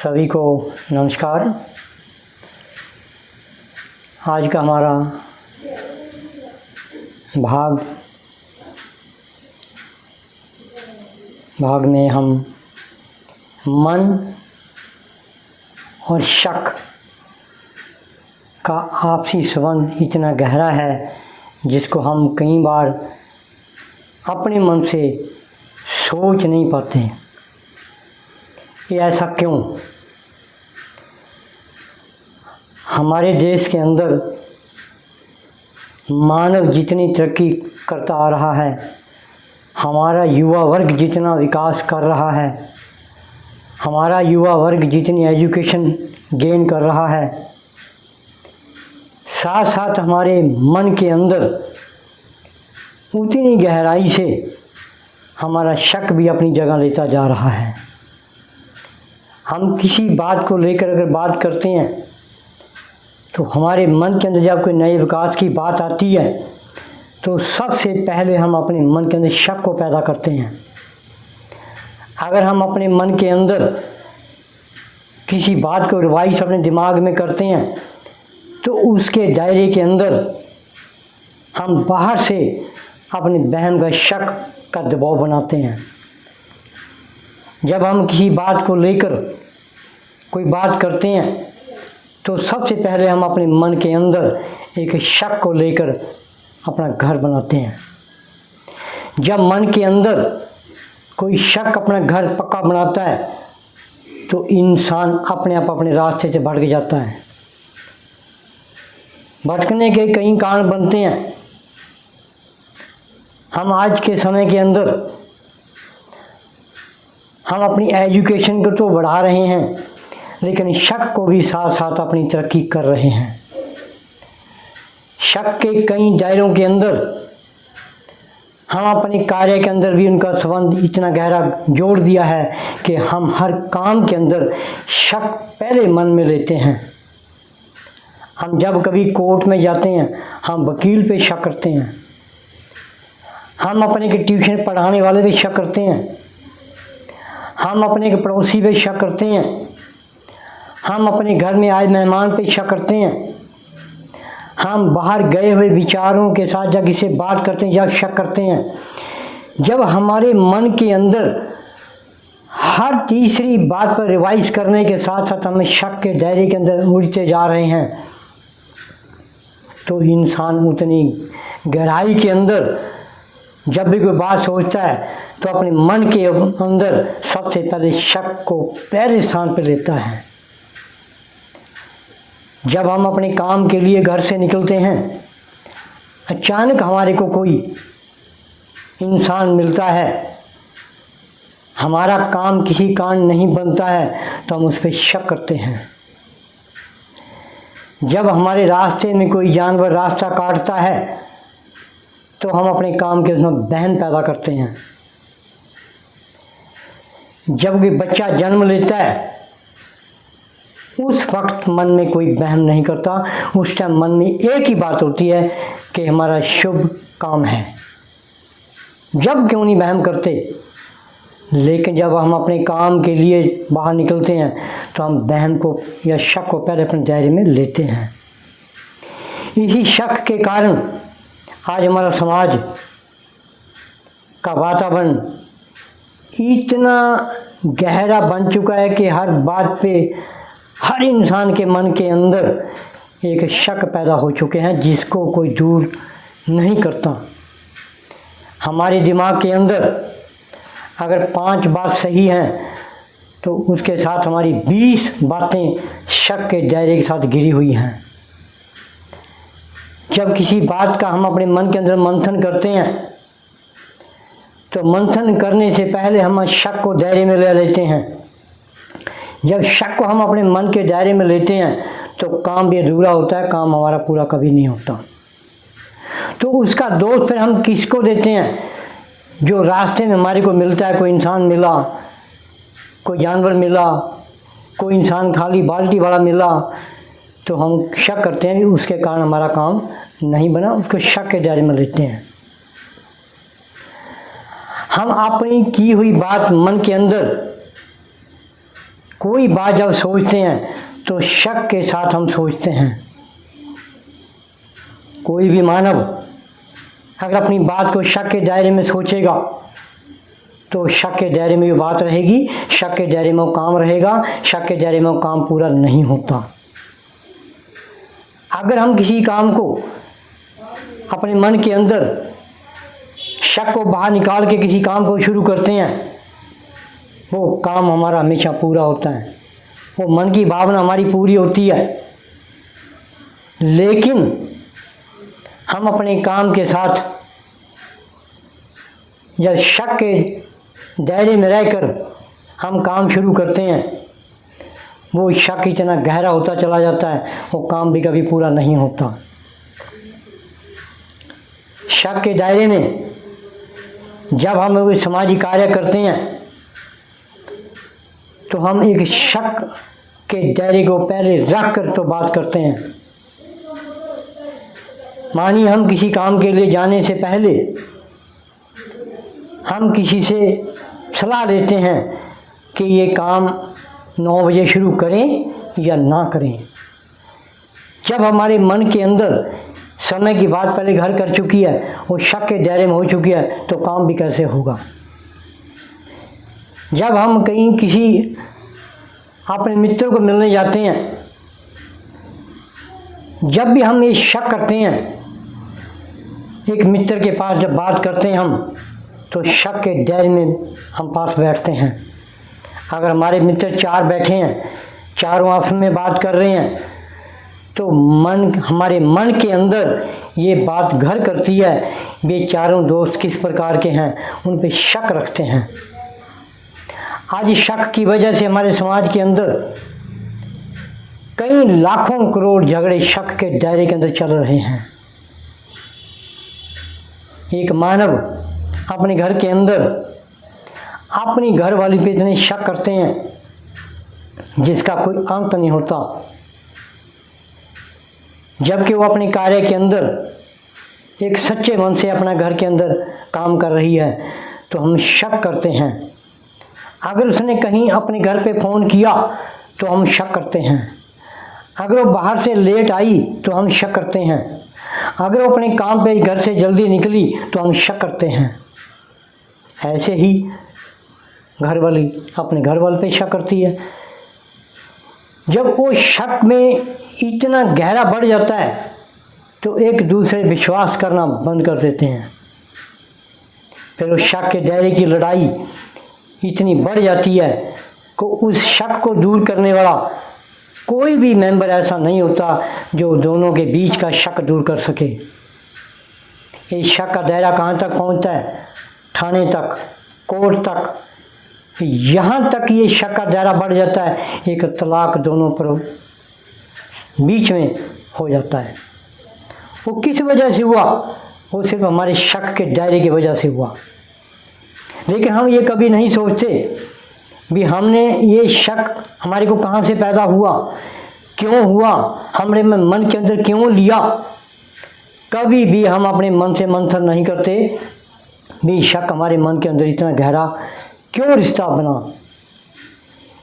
सभी को नमस्कार। आज का हमारा भाग में हम मन और शक का आपसी संबंध इतना गहरा है जिसको हम कई बार अपने मन से सोच नहीं पाते। ये ऐसा क्यों? हमारे देश के अंदर मानव जितनी तरक्की करता आ रहा है, हमारा युवा वर्ग जितना विकास कर रहा है, हमारा युवा वर्ग जितनी एजुकेशन गेन कर रहा है, साथ साथ हमारे मन के अंदर उतनी गहराई से हमारा शक भी अपनी जगह लेता जा रहा है। हम किसी बात को लेकर अगर बात करते हैं तो हमारे मन के अंदर जब कोई नए विकास की बात आती है तो सबसे पहले हम अपने मन के अंदर शक को पैदा करते हैं। अगर हम अपने मन के अंदर किसी बात को रिवाइज अपने दिमाग में करते हैं तो उसके दायरे के अंदर हम बाहर से अपने बहन का शक का दबाव बनाते हैं। जब हम किसी बात को लेकर कोई बात करते हैं तो सबसे पहले हम अपने मन के अंदर एक शक को लेकर अपना घर बनाते हैं। जब मन के अंदर कोई शक अपना घर पक्का बनाता है तो इंसान अपने आप अपने रास्ते से भटक जाता है। भटकने के कई कारण बनते हैं। हम आज के समय के अंदर हम अपनी एजुकेशन को तो बढ़ा रहे हैं, लेकिन शक को भी साथ साथ अपनी तरक्की कर रहे हैं। शक के कई दायरों के अंदर हम अपने कार्य के अंदर भी उनका संबंध इतना गहरा जोड़ दिया है कि हम हर काम के अंदर शक पहले मन में लेते हैं। हम जब कभी कोर्ट में जाते हैं हम वकील पे शक करते हैं, हम अपने के ट्यूशन पढ़ाने वाले पे शक करते हैं, हम अपने के पड़ोसी पे शक करते हैं, हम अपने घर में आए मेहमान पे शक करते हैं, हम बाहर गए हुए विचारों के साथ जब किसी से बात करते हैं या शक करते हैं। जब हमारे मन के अंदर हर तीसरी बात पर रिवाइज करने के साथ साथ हम शक के दायरे के अंदर उलझते जा रहे हैं तो इंसान उतनी गहराई के अंदर जब भी कोई बात सोचता है तो अपने मन के अंदर सबसे पहले शक को पहले स्थान पर लेता है। जब हम अपने काम के लिए घर से निकलते हैं, अचानक हमारे को कोई इंसान मिलता है, हमारा काम किसी कारण नहीं बनता है तो हम उस पर शक करते हैं। जब हमारे रास्ते में कोई जानवर रास्ता काटता है तो हम अपने काम के उसमें बहन पैदा करते हैं। जब कोई बच्चा जन्म लेता है उस वक्त मन में कोई बहम नहीं करता, उस टाइम मन में एक ही बात होती है कि हमारा शुभ काम है। जब क्यों नहीं बहम करते, लेकिन जब हम अपने काम के लिए बाहर निकलते हैं तो हम बहम को या शक को पहले अपने दायरे में लेते हैं। इसी शक के कारण आज हमारा समाज का वातावरण इतना गहरा बन चुका है कि हर बात पे हर इंसान के मन के अंदर एक शक पैदा हो चुके हैं जिसको कोई दूर नहीं करता। हमारे दिमाग के अंदर अगर 5 बात सही हैं तो उसके साथ हमारी 20 बातें शक के दायरे के साथ घिरी हुई हैं। जब किसी बात का हम अपने मन के अंदर मंथन करते हैं तो मंथन करने से पहले हम शक को दायरे में ले लेते हैं। जब शक को हम अपने मन के दायरे में लेते हैं तो काम भी अधूरा होता है, काम हमारा पूरा कभी नहीं होता। तो उसका दोष फिर हम किसको देते हैं? जो रास्ते में हमारे को मिलता है, कोई इंसान मिला, कोई जानवर मिला, कोई इंसान खाली बाल्टी वाला मिला तो हम शक करते हैं कि उसके कारण हमारा काम नहीं बना, उसको शक के दायरे में लेते हैं। हम अपनी की हुई बात मन के अंदर कोई बात जब सोचते हैं तो शक के साथ हम सोचते हैं। कोई भी मानव अगर अपनी बात को शक के दायरे में सोचेगा तो शक के दायरे में वो बात रहेगी, शक के दायरे में वो काम रहेगा, शक के दायरे में वो काम पूरा नहीं होता। अगर हम किसी काम को अपने मन के अंदर शक को बाहर निकाल के किसी काम को शुरू करते हैं, वो काम हमारा हमेशा पूरा होता है, वो मन की भावना हमारी पूरी होती है। लेकिन हम अपने काम के साथ जब शक के दायरे में रहकर हम काम शुरू करते हैं, वो शक इतना गहरा होता चला जाता है, वो काम भी कभी पूरा नहीं होता। शक के दायरे में जब हम कोई समाजी कार्य करते हैं तो हम एक शक के दायरे को पहले रख कर तो बात करते हैं। मानिए हम किसी काम के लिए जाने से पहले हम किसी से सलाह लेते हैं कि ये काम 9 बजे शुरू करें या ना करें। जब हमारे मन के अंदर समय की बात पहले घर कर चुकी है, वो शक के दायरे में हो चुकी है, तो काम भी कैसे होगा। जब हम कहीं किसी अपने मित्र को मिलने जाते हैं, जब भी हम ये शक करते हैं, एक मित्र के पास जब बात करते हैं हम, तो शक के दायरे में हम पास बैठते हैं। अगर हमारे मित्र 4 बैठे हैं, चारों आपस में बात कर रहे हैं, तो हमारे मन के अंदर ये बात घर करती है, वे चारों दोस्त किस प्रकार के हैं, उन पे शक रखते हैं। आज शक की वजह से हमारे समाज के अंदर कई लाखों करोड़ झगड़े शक के दायरे के अंदर चल रहे हैं। एक मानव अपने घर के अंदर अपनी घरवाली पे इतने शक करते हैं जिसका कोई अंत नहीं होता, जबकि वो अपने कार्य के अंदर एक सच्चे मन से अपना घर के अंदर काम कर रही है, तो हम शक करते हैं। अगर उसने कहीं अपने घर पे फ़ोन किया तो हम शक करते हैं। अगर वो बाहर से लेट आई तो हम शक करते हैं। अगर वो अपने काम पे घर से जल्दी निकली तो हम शक करते हैं। ऐसे ही घरवाली अपने घर वाले पे शक करती है। जब वो शक में इतना गहरा बढ़ जाता है तो एक दूसरे विश्वास करना बंद कर देते हैं। फिर उस शक के दायरे की लड़ाई इतनी बढ़ जाती है कि उस शक को दूर करने वाला कोई भी मेंबर ऐसा नहीं होता जो दोनों के बीच का शक दूर कर सके। ये शक का दायरा कहाँ तक पहुँचता है? थाने तक, कोर्ट तक, यहाँ तक ये शक का दायरा बढ़ जाता है, एक तलाक दोनों पर बीच में हो जाता है। वो किस वजह से हुआ? वो सिर्फ हमारे शक के दायरे की वजह से हुआ। लेकिन हम ये कभी नहीं सोचते भी हमने ये शक हमारे को कहाँ से पैदा हुआ, क्यों हुआ, हमने मन के अंदर क्यों लिया। कभी भी हम अपने मन से मंथन नहीं करते भी शक हमारे मन के अंदर इतना गहरा क्यों रिश्ता बना।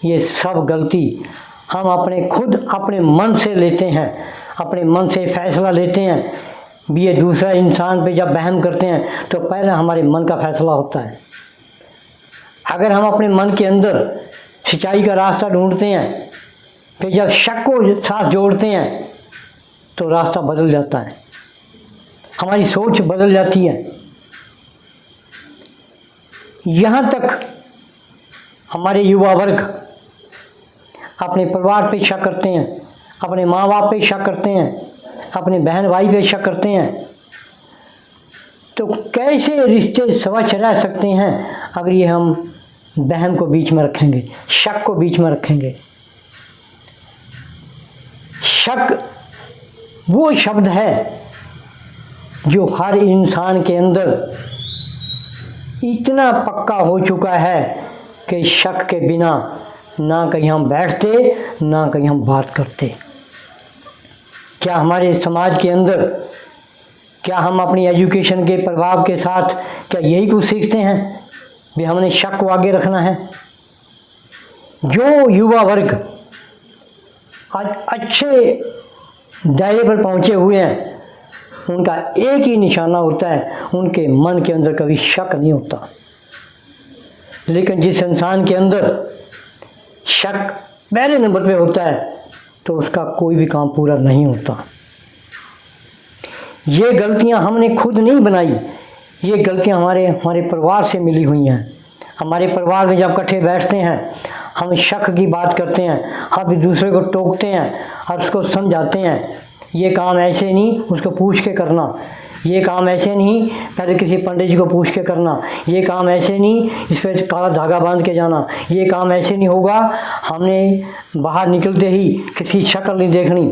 ये सब गलती हम अपने मन से लेते हैं, अपने मन से फैसला लेते हैं। भी ये दूसरा इंसान पे जब वहम करते हैं तो पहले हमारे मन का फैसला होता है। अगर हम अपने मन के अंदर सच्चाई का रास्ता ढूंढते हैं, फिर जब शक को साथ जोड़ते हैं तो रास्ता बदल जाता है, हमारी सोच बदल जाती है। यहाँ तक हमारे युवा वर्ग अपने परिवार पे शक करते हैं, अपने माँ बाप पे शक करते हैं, अपने बहन भाई पे शक करते हैं। तो कैसे रिश्ते स्वच्छ रह सकते हैं अगर ये हम बहन को बीच में रखेंगे, शक को बीच में रखेंगे। शक वो शब्द है जो हर इंसान के अंदर इतना पक्का हो चुका है कि शक के बिना ना कहीं हम बैठते, ना कहीं हम बात करते। क्या हमारे समाज के अंदर, क्या हम अपनी एजुकेशन के प्रभाव के साथ क्या यही कुछ सीखते हैं भी हमने शक को आगे रखना है? जो युवा वर्ग आज अच्छे दायरे पर पहुँचे हुए हैं, उनका एक ही निशाना होता है, उनके मन के अंदर कभी शक नहीं होता। लेकिन जिस इंसान के अंदर शक पहले नंबर पे होता है तो उसका कोई भी काम पूरा नहीं होता। ये गलतियां हमने खुद नहीं बनाई, ये गलतियां हमारे परिवार से मिली हुई हैं। हमारे परिवार में जब इकट्ठे बैठते हैं, हम शक की बात करते हैं, हम एक दूसरे को टोकते हैं और उसको समझाते हैं, ये काम ऐसे नहीं, उसको पूछ के करना, ये काम ऐसे नहीं, पहले किसी पंडित जी को पूछ के करना, ये काम ऐसे नहीं, इस पर काला धागा बांध के जाना, ये काम ऐसे नहीं होगा। हमने बाहर निकलते ही किसी शक्ल नहीं देखनी।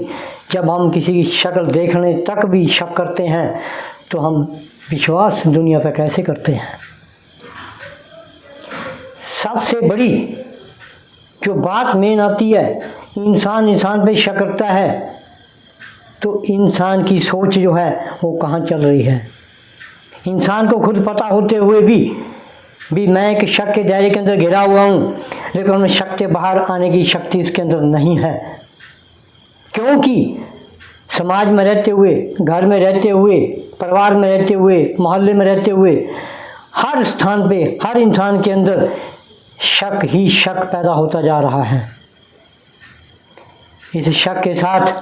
जब हम किसी की शक्ल देखने तक भी शक करते हैं तो हम विश्वास दुनिया पर कैसे करते हैं। सबसे बड़ी जो बात मेन आती है, इंसान पे शक करता है तो इंसान की सोच जो है वो कहाँ चल रही है। इंसान को खुद पता होते हुए भी मैं एक शक के दायरे के अंदर घिरा हुआ हूँ, लेकिन उनमें शक के बाहर आने की शक्ति इसके अंदर नहीं है। क्योंकि समाज में रहते हुए, घर में रहते हुए, परिवार में रहते हुए, मोहल्ले में रहते हुए, हर स्थान पे हर इंसान के अंदर शक ही शक पैदा होता जा रहा है। इस शक के साथ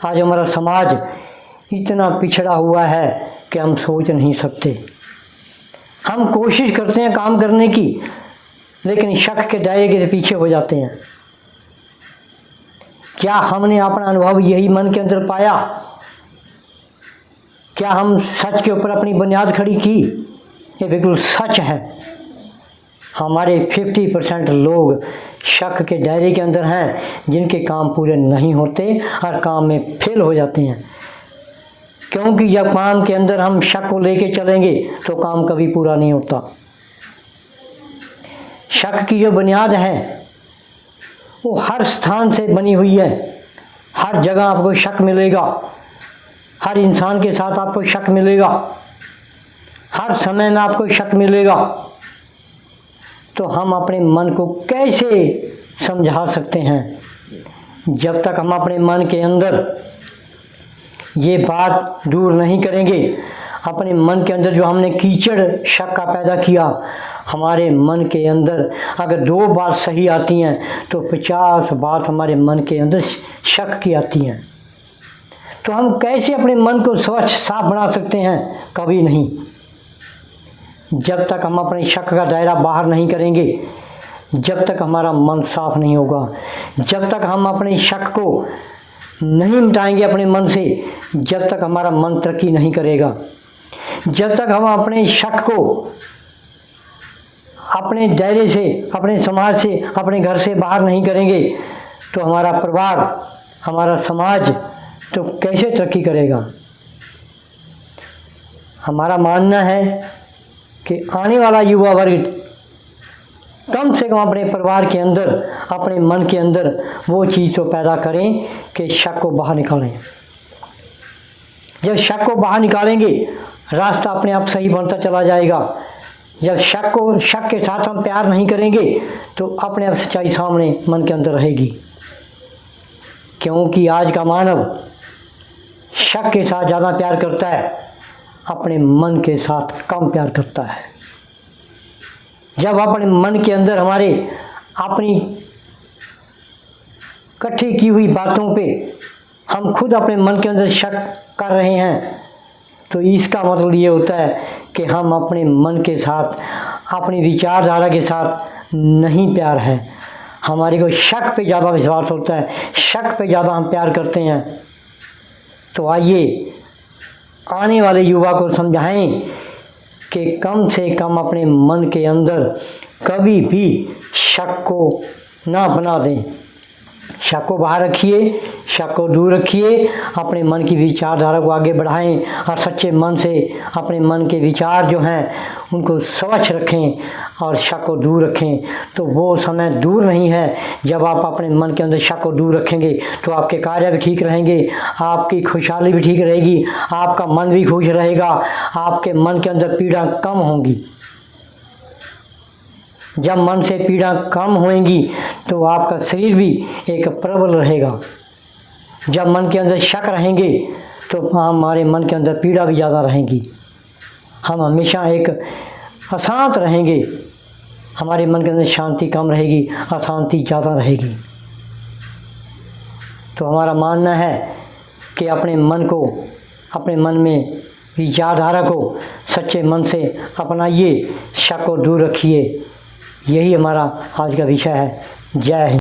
आज हमारा समाज इतना पिछड़ा हुआ है कि हम सोच नहीं सकते। हम कोशिश करते हैं काम करने की, लेकिन शक के दायरे के पीछे हो जाते हैं। क्या हमने अपना अनुभव यही मन के अंदर पाया? क्या हम सच के ऊपर अपनी बुनियाद खड़ी की? ये बिल्कुल सच है। हमारे 50% लोग शक के दायरे के अंदर हैं, जिनके काम पूरे नहीं होते और काम में फेल हो जाते हैं। क्योंकि जब काम के अंदर हम शक को लेके चलेंगे तो काम कभी पूरा नहीं होता। शक की जो बुनियाद है वो हर स्थान से बनी हुई है। हर जगह आपको शक मिलेगा, हर इंसान के साथ आपको शक मिलेगा, हर समय में आपको शक मिलेगा। तो हम अपने मन को कैसे समझा सकते हैं? जब तक हम अपने मन के अंदर ये बात दूर नहीं करेंगे, अपने मन के अंदर जो हमने कीचड़ शक का पैदा किया, हमारे मन के अंदर अगर 2 बात सही आती हैं तो 50 बात हमारे मन के अंदर शक की आती हैं। तो हम कैसे अपने मन को स्वच्छ साफ बना सकते हैं? कभी नहीं। जब तक हम अपने शक का दायरा बाहर नहीं करेंगे, जब तक हमारा मन साफ नहीं होगा, जब तक हम अपने शक को नहीं मिटाएंगे अपने मन से, जब तक हमारा मन तरक्की नहीं करेगा। जब तक हम अपने शक को अपने दायरे से, अपने समाज से, अपने घर से बाहर नहीं करेंगे तो हमारा परिवार, हमारा समाज तो कैसे तरक्की करेगा। हमारा मानना है कि आने वाला युवा वर्ग कम से कम अपने परिवार के अंदर, अपने मन के अंदर वो चीज़ तो पैदा करें कि शक को बाहर निकालें। जब शक को बाहर निकालेंगे, रास्ता अपने आप सही बनता चला जाएगा। जब शक के साथ हम प्यार नहीं करेंगे तो अपने आप सच्चाई सामने मन के अंदर रहेगी। क्योंकि आज का मानव शक के साथ ज़्यादा प्यार करता है, अपने मन के साथ कम प्यार करता है। जब अपने मन के अंदर हमारे अपनी इकट्ठी की हुई बातों पे हम खुद अपने मन के अंदर शक कर रहे हैं, तो इसका मतलब ये होता है कि हम अपने मन के साथ, अपनी विचारधारा के साथ नहीं प्यार है। हमारे को शक पे ज़्यादा विश्वास होता है, शक पे ज़्यादा हम प्यार करते हैं। तो आइए आने वाले युवा को समझाएं कि कम से कम अपने मन के अंदर कभी भी शक को ना बना दें। शक को बाहर रखिए, शक को दूर रखिए, अपने मन की विचारधारा को आगे बढ़ाएं और सच्चे मन से अपने मन के विचार जो हैं उनको स्वच्छ रखें और शक को दूर रखें। तो वो समय दूर नहीं है जब आप अपने मन के अंदर शक को दूर रखेंगे तो आपके कार्य भी ठीक रहेंगे, आपकी खुशहाली भी ठीक रहेगी, आपका मन भी खुश रहेगा, आपके मन के अंदर पीड़ा कम होंगी। जब मन से पीड़ा कम होएंगी तो आपका शरीर भी एक प्रबल रहेगा। जब मन के अंदर शक रहेंगे तो हमारे मन के अंदर पीड़ा भी ज़्यादा रहेगी। हम हमेशा एक अशांत रहेंगे, हमारे मन के अंदर शांति कम रहेगी, अशांति ज़्यादा रहेगी। तो हमारा मानना है कि अपने मन में विचारधारा को सच्चे मन से अपनाइए, शक को दूर रखिए। यही हमारा आज का विषय है। जय हिंद।